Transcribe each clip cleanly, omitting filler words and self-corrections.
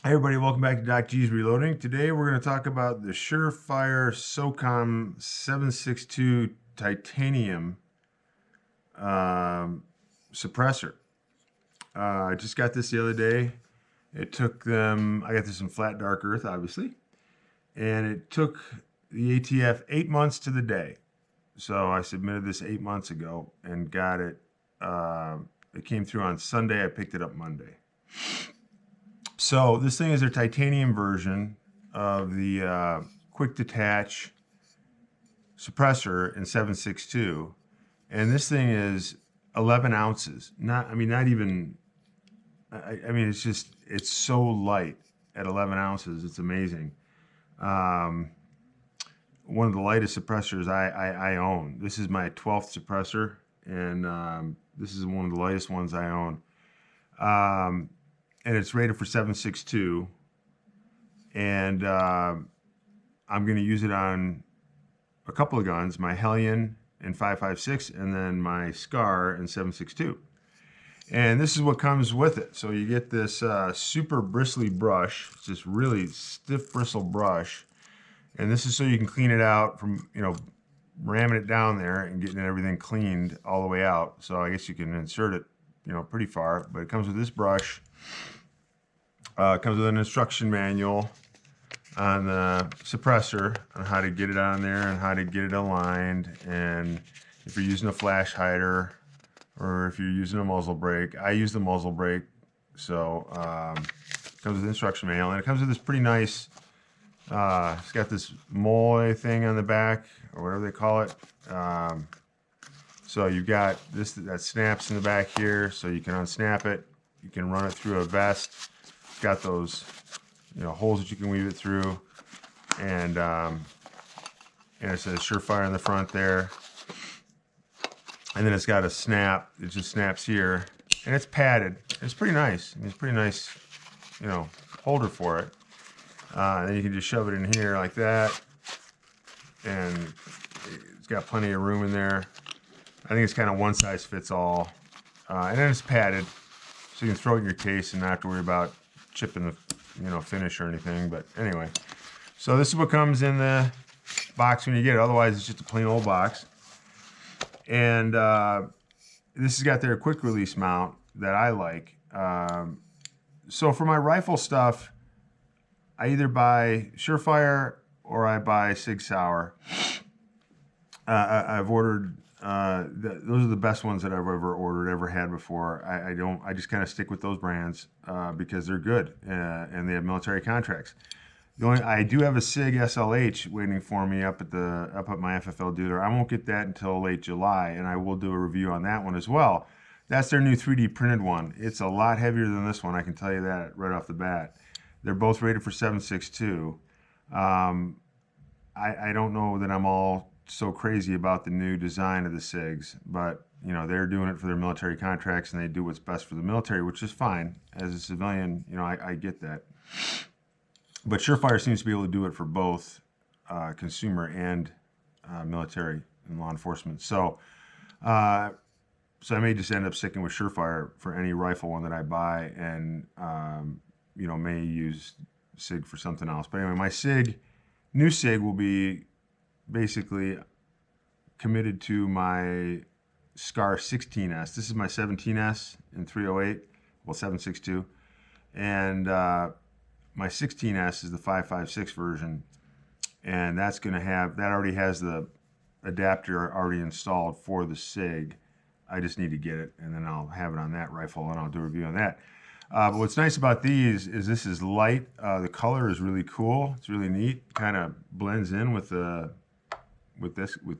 Hi everybody, welcome back to Doc G's Reloading. Today we're going to talk about the Surefire SOCOM 762 titanium suppressor. I just got this the other day. It took them, I got this in flat dark earth obviously, and it took the ATF 8 months to the day. So I submitted this 8 months ago and got it. It came through on Sunday, I picked it up Monday. So this thing is their titanium version of the quick detach suppressor in 762, and this thing is 11 ounces. Not even. I mean, it's so light at 11 ounces. It's amazing. One of the lightest suppressors I own. This is my 12th suppressor, and this is one of the lightest ones I own. And it's rated for 762, and I'm going to use it on a couple of guns, my Hellion in 5.56 and then my Scar in 7.62. And this is what comes with it. So you get this super bristly brush. It's this really stiff bristle brush, and this is so you can clean it out from, ramming it down there and getting everything cleaned all the way out. So I guess you can insert it, pretty far, but it comes with this brush. It comes with an instruction manual on the suppressor on how to get it on there and how to get it aligned, and if you're using a flash hider or if you're using a muzzle brake. I use the muzzle brake, so it comes with an instruction manual, and it comes with this pretty nice, it's got this mole thing on the back, or whatever they call it. So you've got this that snaps in the back here, so you can unsnap it. You can run it through a vest. It's got those, holes that you can weave it through, and it says Surefire in the front there. And then it's got a snap. It just snaps here, and it's padded. It's pretty nice. I mean, it's pretty nice, holder for it. Then you can just shove it in here like that, and it's got plenty of room in there. I think it's kind of one size fits all, and then it's padded, so you can throw it in your case and not have to worry about chipping the finish or anything. But anyway, so this is what comes in the box when you get it. Otherwise, it's just a plain old box. And this has got their quick release mount that I like. So for my rifle stuff, I either buy Surefire or I buy Sig Sauer. I've ordered, those are the best ones that I've ever had before. I just kind of stick with those brands because they're good and they have military contracts. I do have a Sig SLH waiting for me up at my FFL dealer. I won't get that until late July, and I will do a review on that one as well. That's their new 3D printed one. It's a lot heavier than this one, I can tell you that right off the bat. They're both rated for 7.62. I don't know that I'm all so crazy about the new design of the SIGs, but they're doing it for their military contracts, and they do what's best for the military, which is fine. As a civilian, I get that. But Surefire seems to be able to do it for both consumer and military and law enforcement. So I may just end up sticking with Surefire for any rifle one that I buy, and may use SIG for something else. But anyway, my new SIG will be basically committed to my Scar 16S. This is my 17S in 308, well 7.62, and my 16S is the 5.56 version, and that already has the adapter already installed for the SIG. I just need to get it, and then I'll have it on that rifle, and I'll do a review on that. But what's nice about these is this is light. The color is really cool. It's really neat. Kind of blends in with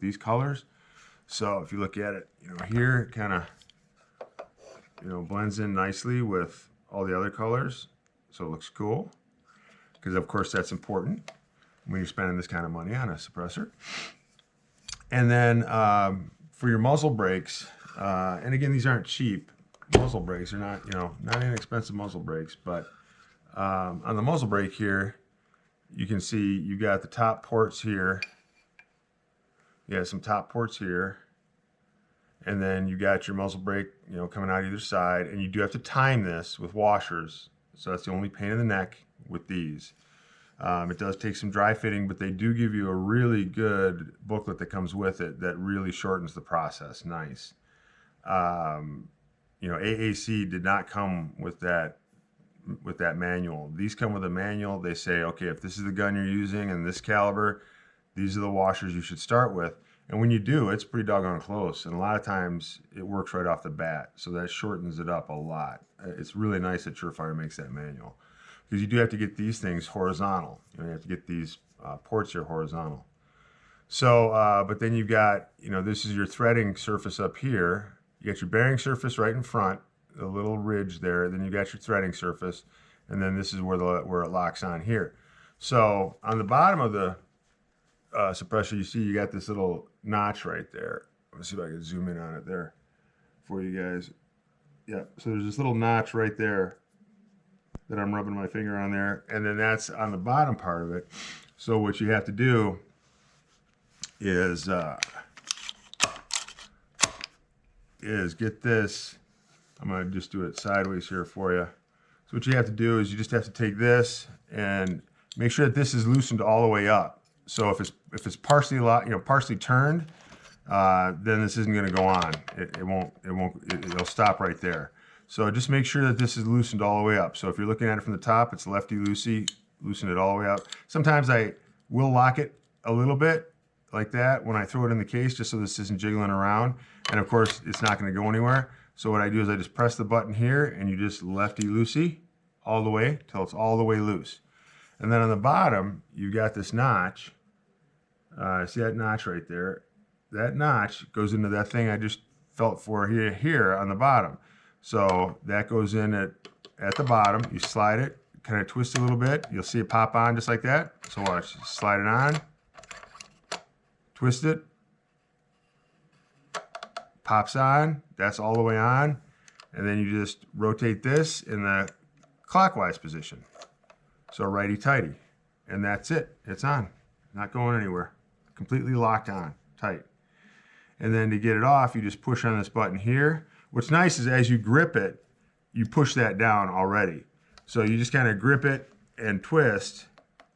these colors. So if you look at it, here it kind of blends in nicely with all the other colors. So it looks cool, because of course that's important when you're spending this kind of money on a suppressor. And then for your muzzle brakes, and again, these aren't cheap muzzle brakes. They're not, not inexpensive muzzle brakes, but on the muzzle brake here, you can see you got the top ports here. You have some top ports here, and then you got your muzzle brake, coming out either side, and you do have to time this with washers. So that's the only pain in the neck with these. It does take some dry fitting, but they do give you a really good booklet that comes with it that really shortens the process. Nice. You know, AAC did not come with that manual. These come with a manual. They say, okay, if this is the gun you're using and this caliber, these are the washers you should start with. And when you do, it's pretty doggone close. And a lot of times it works right off the bat. So that shortens it up a lot. It's really nice that Surefire makes that manual, because you do have to get these things horizontal. You know, you have to get these ports here horizontal. So, but then you've got, you know, this is your threading surface up here. You got your bearing surface right in front, a little ridge there. Then you got your threading surface, and then this is where it locks on here. So on the bottom of the suppressor, you see you got this little notch right there. Let's see if I can zoom in on it there for you guys. Yeah, so there's this little notch right there that I'm rubbing my finger on there, and then that's on the bottom part of it. So what you have to do is get this. I'm going to just do it sideways here for you. So what you have to do is you just have to take this and make sure that this is loosened all the way up. So if it's partially partially turned, then this isn't going to go on. It'll stop right there. So just make sure that this is loosened all the way up. So if you're looking at it from the top, it's lefty-loosey, loosen it all the way up. Sometimes I will lock it a little bit like that when I throw it in the case, just so this isn't jiggling around. And of course, it's not going to go anywhere. So what I do is I just press the button here, and you just lefty-loosey all the way till it's all the way loose. And then on the bottom, you got this notch. See that notch right there? That notch goes into that thing I just felt for here on the bottom. So that goes in at the bottom. You slide it, kind of twist a little bit. You'll see it pop on just like that. So watch, slide it on, twist it, pops on. That's all the way on. And then you just rotate this in the clockwise position. So righty-tighty. And that's it. It's on. Not going anywhere. Completely locked on, tight. And then to get it off, you just push on this button here. What's nice is as you grip it, you push that down already. So you just kind of grip it and twist,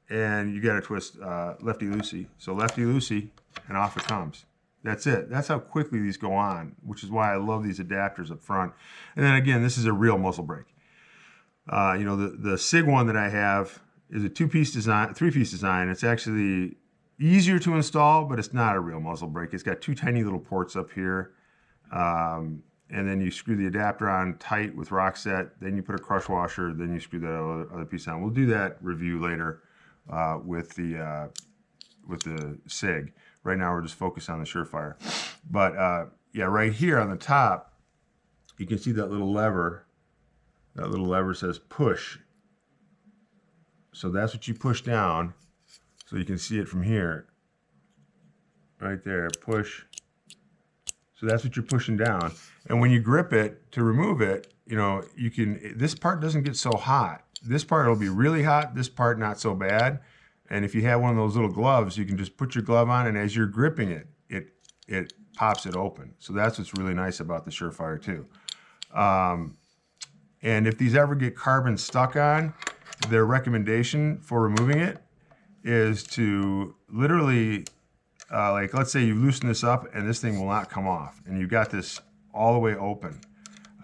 and you got to twist lefty-loosey. So lefty-loosey, and off it comes. That's it. That's how quickly these go on, which is why I love these adapters up front. And then again, this is a real muzzle brake. You know, the SIG one that I have is a three-piece design. It's actually easier to install, but it's not a real muzzle brake. It's got two tiny little ports up here. And then you screw the adapter on tight with rock set. Then you put a crush washer. Then you screw that other piece on. We'll do that review later with the SIG. Right now we're just focused on the Surefire. But yeah, right here on the top, you can see that little lever. That little lever says push. So that's what you push down. So you can see it from here. Right there, push. So that's what you're pushing down. And when you grip it to remove it, you know, you can, this part doesn't get so hot. This part will be really hot, this part not so bad. And if you have one of those little gloves, you can just put your glove on, and as you're gripping it, it pops it open. So that's what's really nice about the Surefire too. And if these ever get carbon stuck on, their recommendation for removing it is to literally, like let's say you loosen this up and this thing will not come off, and you've got this all the way open,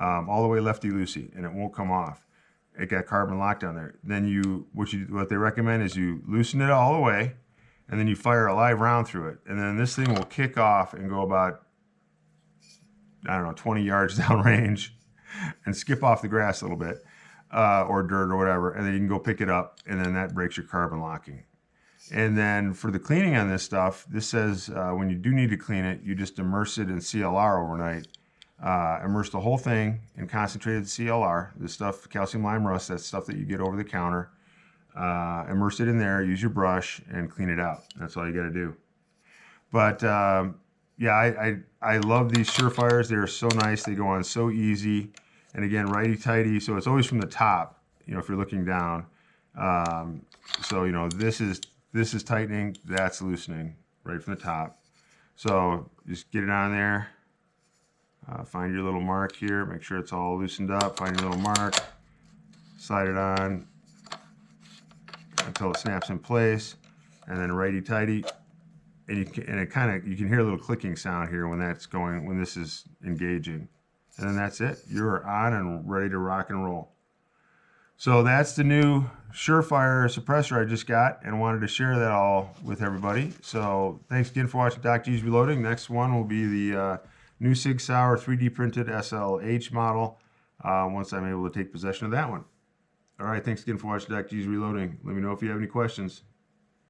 all the way lefty-loosey, and it won't come off. It got carbon locked down there. Then what they recommend is you loosen it all the way, and then you fire a live round through it, and then this thing will kick off and go about, I don't know, 20 yards down range, and skip off the grass a little bit, or dirt or whatever, and then you can go pick it up, and then that breaks your carbon locking. And then for the cleaning on this stuff, this says when you do need to clean it, you just immerse it in CLR overnight. Immerse the whole thing in concentrated CLR. This stuff, calcium lime rust, that's stuff that you get over the counter. Immerse it in there, use your brush, and clean it out. That's all you got to do. But yeah, I love these Surefires. They're so nice. They go on so easy. And again, righty-tighty, so it's always from the top, you know, if you're looking down. So, you know, this is tightening, that's loosening right from the top. So just get it on there. Find your little mark here, make sure it's all loosened up, find your little mark, slide it on until it snaps in place, and then righty tighty, and you can hear a little clicking sound here when that's going, when this is engaging, and then that's it. You're on and ready to rock and roll. So that's the new Surefire suppressor I just got, and wanted to share that all with everybody. So thanks again for watching Dr. G's Reloading. Next one will be the new Sig Sauer 3D printed SLH model once I'm able to take possession of that one. All right, thanks again for watching Dr. G's Reloading. Let me know if you have any questions.